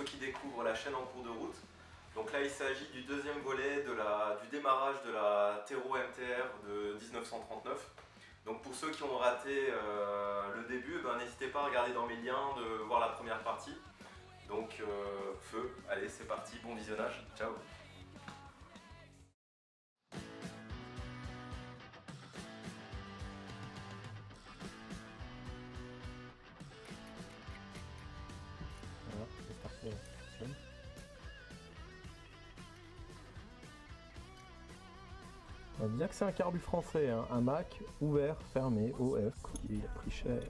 ceux qui découvrent la chaîne en cours de route. Donc là il s'agit du deuxième volet du démarrage de la Tero MTR de 1939. Donc pour ceux qui ont raté le début, n'hésitez pas à regarder dans mes liens, de voir la première partie. Donc feu, allez c'est parti, bon visionnage, ciao. Voilà, c'est starté la fonctionne. On va dire que c'est un carbu français, hein. Un Mac ouvert, fermé, OF, qui a pris cher.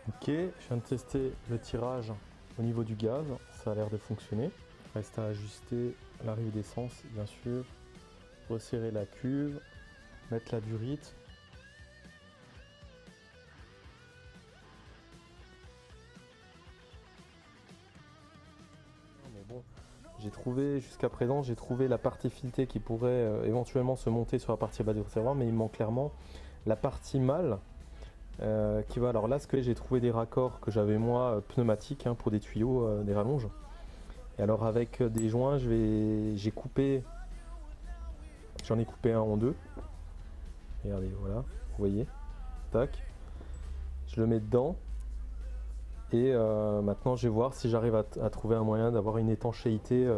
Ok, je viens de tester le tirage au niveau du gaz, ça a l'air de fonctionner. Reste à ajuster l'arrivée d'essence, bien sûr. Resserrer la cuve, mettre la durite. Mais bon, j'ai trouvé, jusqu'à présent, j'ai trouvé la partie filetée qui pourrait éventuellement se monter sur la partie bas du réservoir, mais il manque clairement la partie mâle. Qui va, alors là ce que j'ai trouvé des raccords que j'avais moi pneumatiques, hein, pour des tuyaux, des rallonges, et alors avec des joints j'en ai coupé un en deux, regardez, voilà, vous voyez, tac, je le mets dedans et maintenant je vais voir si j'arrive à trouver un moyen d'avoir une étanchéité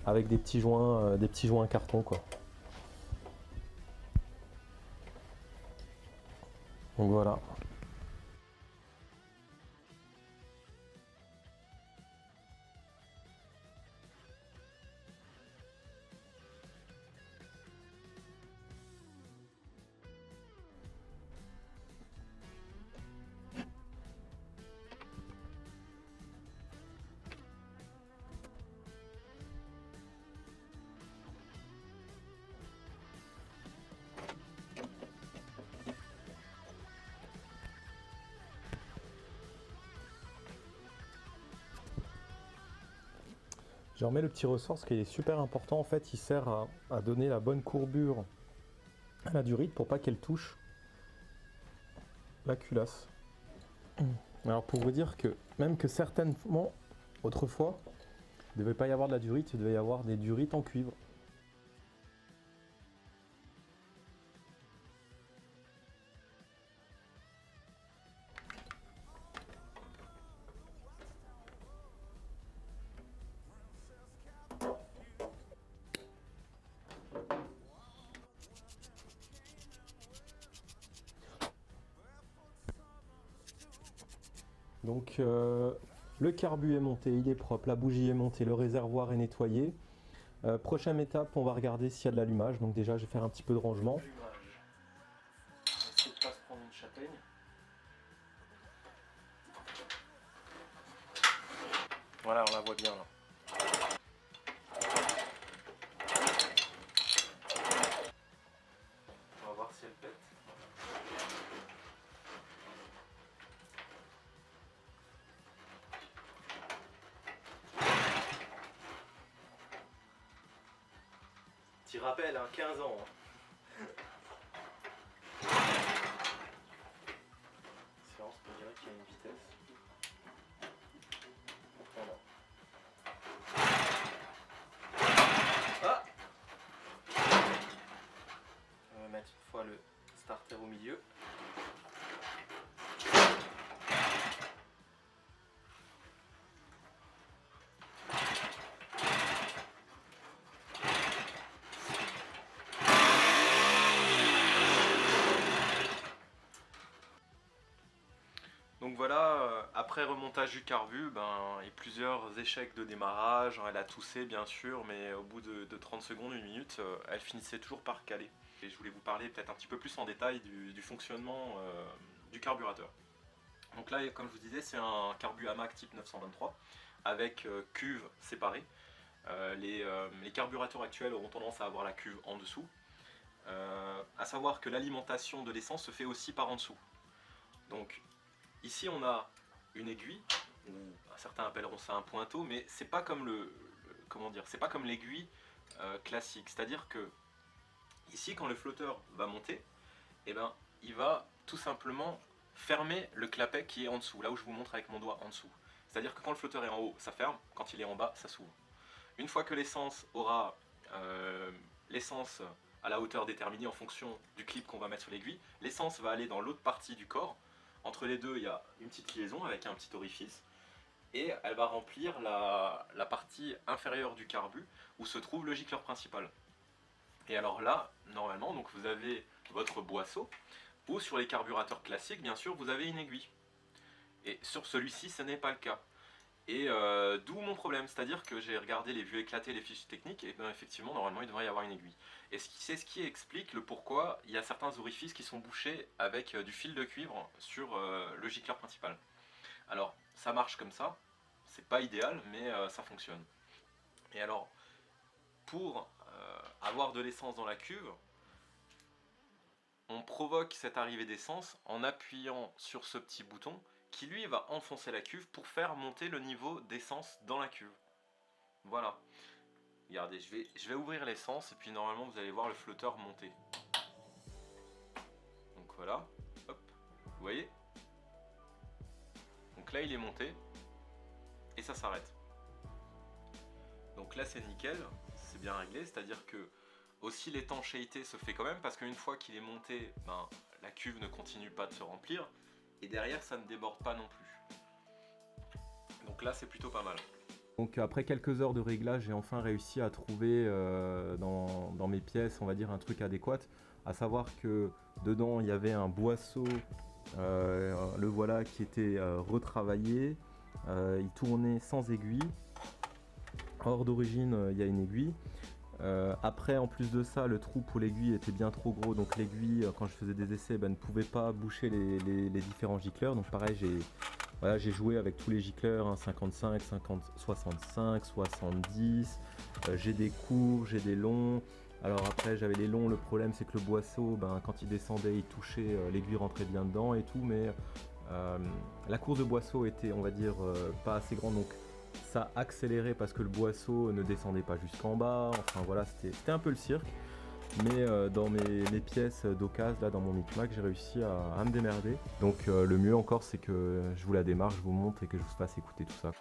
avec des petits joints carton, quoi. Donc voilà. Je remets le petit ressort parce qu'il est super important, en fait il sert à donner la bonne courbure à la durite pour pas qu'elle touche la culasse. Alors pour vous dire que même que certainement autrefois il ne devait pas y avoir de la durite, il devait y avoir des durites en cuivre. Donc le carbu est monté, il est propre, la bougie est montée, le réservoir est nettoyé. Prochaine étape, on va regarder s'il y a de l'allumage. Donc déjà, je vais faire un petit peu de rangement. Essayez de pas se prendre une châtaigne. Voilà, on la voit bien là. On va voir si elle pète. Petit rappel, hein, 15 ans. Hein. Séance, on dirait qu'il y a une vitesse. Voilà. Ah, on va mettre une fois le starter au milieu. Donc voilà, après remontage du carbu, et plusieurs échecs de démarrage, elle a toussé bien sûr, mais au bout de 30 secondes, une minute, elle finissait toujours par caler. Et je voulais vous parler peut-être un petit peu plus en détail du fonctionnement du carburateur. Donc là, comme je vous disais, c'est un carbu AMAC type 923 avec cuve séparée. Les carburateurs actuels auront tendance à avoir la cuve en dessous. À savoir que l'alimentation de l'essence se fait aussi par en dessous. Donc ici on a une aiguille, ou certains appelleront ça un pointeau, mais c'est pas comme comment dire, c'est pas comme l'aiguille classique. C'est-à-dire que ici quand le flotteur va monter, eh ben, il va tout simplement fermer le clapet qui est en dessous, là où je vous montre avec mon doigt en dessous. C'est-à-dire que quand le flotteur est en haut, ça ferme, quand il est en bas, ça s'ouvre. Une fois que l'essence aura l'essence à la hauteur déterminée en fonction du clip qu'on va mettre sur l'aiguille, l'essence va aller dans l'autre partie du corps. Entre les deux, il y a une petite liaison avec un petit orifice. Et elle va remplir la partie inférieure du carbu où se trouve le gicleur principal. Et alors là, normalement, donc vous avez votre boisseau, ou sur les carburateurs classiques, bien sûr, vous avez une aiguille. Et sur celui-ci, ce n'est pas le cas. Et d'où mon problème, c'est-à-dire que j'ai regardé les vues éclatées, les fiches techniques, et bien effectivement, normalement, il devrait y avoir une aiguille. Et c'est ce qui explique le pourquoi il y a certains orifices qui sont bouchés avec du fil de cuivre sur le gicleur principal. Alors, ça marche comme ça, c'est pas idéal, mais ça fonctionne. Et alors, pour avoir de l'essence dans la cuve, on provoque cette arrivée d'essence en appuyant sur ce petit bouton qui lui va enfoncer la cuve pour faire monter le niveau d'essence dans la cuve. Voilà. Regardez, je vais ouvrir l'essence et puis normalement vous allez voir le flotteur monter. Donc voilà, hop, vous voyez? Donc là il est monté et ça s'arrête. Donc là c'est nickel, c'est bien réglé, c'est-à-dire que aussi l'étanchéité se fait quand même parce qu'une fois qu'il est monté, ben, la cuve ne continue pas de se remplir et derrière ça ne déborde pas non plus. Donc là c'est plutôt pas mal. Donc après quelques heures de réglage, j'ai enfin réussi à trouver dans mes pièces, on va dire, un truc adéquat. À savoir que dedans il y avait un boisseau, le voilà, qui était retravaillé. Il tournait sans aiguille. Or d'origine il y a une aiguille. Après, en plus de ça, le trou pour l'aiguille était bien trop gros, donc l'aiguille, quand je faisais des essais, ne pouvait pas boucher les différents gicleurs. Donc pareil, j'ai joué avec tous les gicleurs, hein, 55, 50, 65, 70, j'ai des courts, j'ai des longs. Alors après j'avais les longs, le problème c'est que le boisseau, quand il descendait, il touchait, l'aiguille rentrait bien dedans et tout, mais la course de boisseau était, on va dire, pas assez grande, donc ça accélérait parce que le boisseau ne descendait pas jusqu'en bas. Enfin voilà, c'était un peu le cirque. Mais dans mes pièces d'occasion, là dans mon Micmac, j'ai réussi à me démerder. Donc le mieux encore, c'est que je vous la démarre, je vous montre et que je vous fasse écouter tout ça.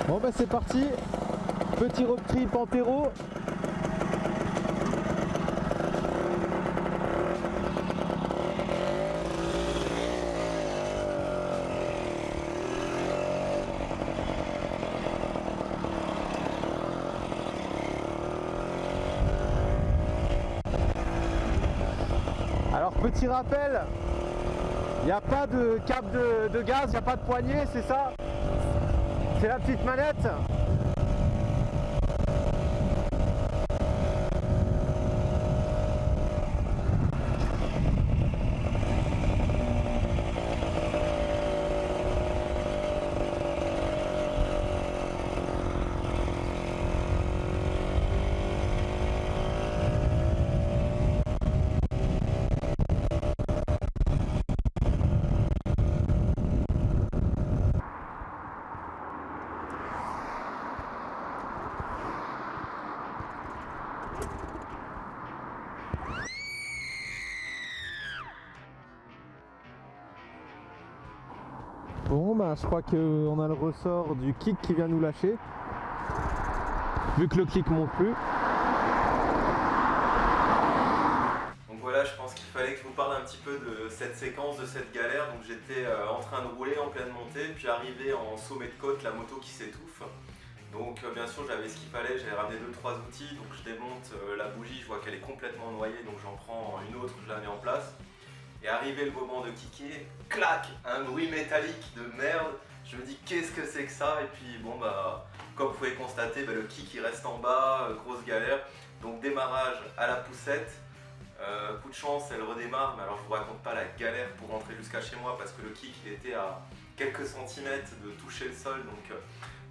Bon bah c'est parti, petit road trip en terreau. Petit rappel, il n'y a pas de câble de gaz, il n'y a pas de poignée, c'est ça? C'est la petite manette. Bon bah je crois qu'on a le ressort du kick qui vient nous lâcher. Vu que le kick monte plus. Donc voilà, je pense qu'il fallait que je vous parle un petit peu de cette séquence, de cette galère. Donc j'étais en train de rouler en pleine montée, puis arrivé en sommet de côte, la moto qui s'étouffe. Donc bien sûr j'avais ce qu'il fallait, j'avais ramené 2-3 outils. Donc je démonte la bougie, je vois qu'elle est complètement noyée, donc j'en prends une autre, je la mets en place. Et arrivé le moment de kicker, clac, un bruit métallique de merde. Je me dis qu'est-ce que c'est que ça? Et puis bon bah comme vous pouvez constater, bah, le kick il reste en bas, grosse galère. Donc démarrage à la poussette. Coup de chance, elle redémarre, mais alors je vous raconte pas la galère pour rentrer jusqu'à chez moi parce que le kick il était à quelques centimètres de toucher le sol. Donc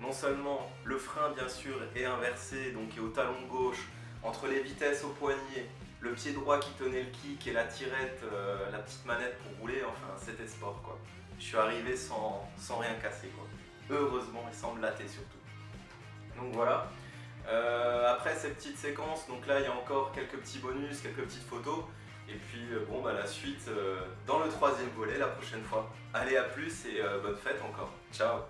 non seulement le frein bien sûr est inversé, donc est au talon gauche, entre les vitesses au poignet, le pied droit qui tenait le kick et la tirette, la petite manette pour rouler, enfin c'était sport quoi. Je suis arrivé sans rien casser quoi. Heureusement et sans me latter surtout. Donc voilà. Après ces petites séquences, donc là il y a encore quelques petits bonus, quelques petites photos. Et puis bon bah la suite dans le troisième volet la prochaine fois. Allez à plus et bonne fête encore. Ciao.